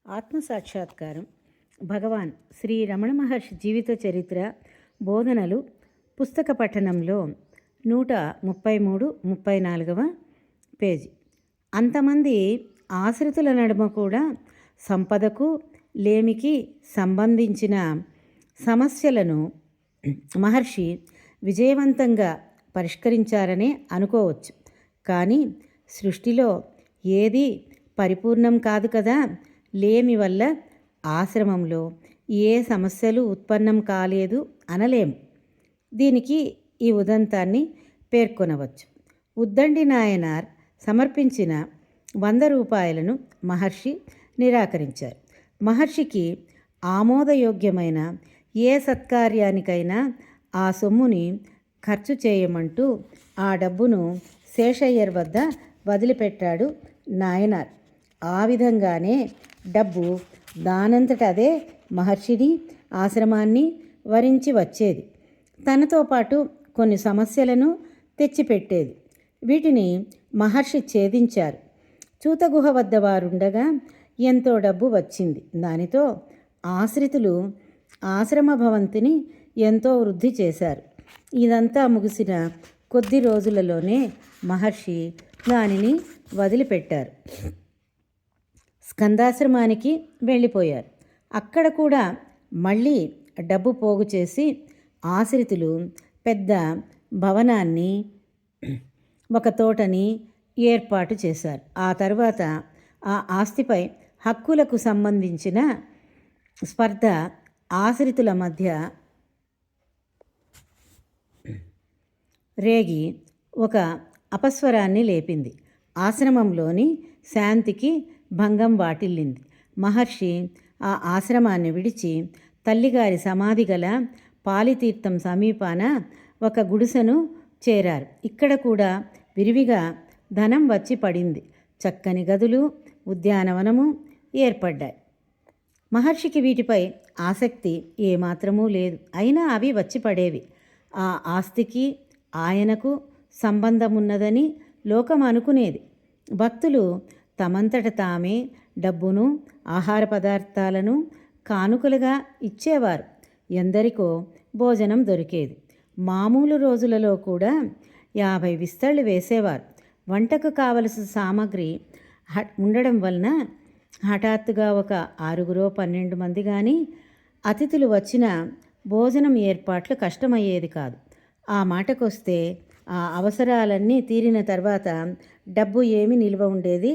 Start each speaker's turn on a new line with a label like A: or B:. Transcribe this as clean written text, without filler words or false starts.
A: ఆత్మసాక్షాత్కారం భగవాన్ శ్రీ రమణ మహర్షి జీవిత చరిత్ర బోధనలు పుస్తక పఠనంలో 133-34వ పేజీ. అంతమంది ఆశ్రితుల నడుమ కూడా సంపదకు లేమికి సంబంధించిన సమస్యలను మహర్షి విజయవంతంగా పరిష్కరించారనే అనుకోవచ్చు. కానీ సృష్టిలో ఏది పరిపూర్ణం కాదు కదా. లేమి వల్ల ఆశ్రమంలో ఏ సమస్యలు ఉత్పన్నం కాలేదు అనలేము. దీనికి ఈ ఉదంతాన్ని పేర్కొనవచ్చు. ఉద్దండి నాయనార్ సమర్పించిన 100 రూపాయలను మహర్షి నిరాకరించారు. మహర్షికి ఆమోదయోగ్యమైన ఏ సత్కార్యానికైనా ఆ సొమ్ముని ఖర్చు చేయమంటూ ఆ డబ్బును శేషయ్యర్ వద్ద వదిలిపెట్టాడు నాయనార్. ఆ విధంగానే డబ్బు దానంతట అదే మహర్షిని ఆశ్రమాన్ని వరించి వచ్చేది. తనతో పాటు కొన్ని సమస్యలను తెచ్చిపెట్టేది. వీటిని మహర్షి ఛేదించారు. చూతగుహ వద్ద వారుండగా ఎంతో డబ్బు వచ్చింది. దానితో ఆశ్రితులు ఆశ్రమ భవంతిని ఎంతో వృద్ధి చేశారు. ఇదంతా ముగిసిన కొద్ది రోజులలోనే మహర్షి దానిని వదిలిపెట్టారు. స్కందాశ్రమానికి వెళ్ళిపోయారు. అక్కడ కూడా మళ్ళీ డబ్బు పోగు చేసి ఆశ్రితులు పెద్ద భవనాన్ని, ఒక తోటని ఏర్పాటు చేశారు. ఆ తర్వాత ఆ ఆస్తిపై హక్కులకు సంబంధించిన స్పర్ధ ఆశ్రితుల మధ్య రేగి ఒక అపస్వరాన్ని లేపింది. ఆశ్రమంలోని శాంతికి భంగం వాటిల్లింది. మహర్షి ఆ ఆశ్రమాన్ని విడిచి తల్లిగారి సమాధి గల పాలితీర్థం సమీపాన ఒక గుడిసెను చేరారు. ఇక్కడ కూడా విరివిగా ధనం వచ్చి పడింది. చక్కని గదులు, ఉద్యానవనము ఏర్పడ్డాయి. మహర్షికి వీటిపై ఆసక్తి ఏమాత్రమూ లేదు. అయినా అవి వచ్చి పడేవి. ఆ ఆస్తికి ఆయనకు సంబంధమున్నదని లోకం అనుకునేది. భక్తులు తమంతట తామే డబ్బును, ఆహార పదార్థాలను కానుకలుగా ఇచ్చేవారు. ఎందరికో భోజనం దొరికేది. మామూలు రోజులలో కూడా 50 విస్తళ్ళు వేసేవారు. వంటకు కావలసిన సామాగ్రి ఉండడం వలన హఠాత్తుగా ఒక 6-12 మంది కానీ అతిథులు వచ్చిన భోజనం ఏర్పాట్లు కష్టమయ్యేది కాదు. ఆ మాటకొస్తే ఆ అవసరాలన్నీ తీరిన తర్వాత డబ్బు ఏమీ నిల్వ ఉండేది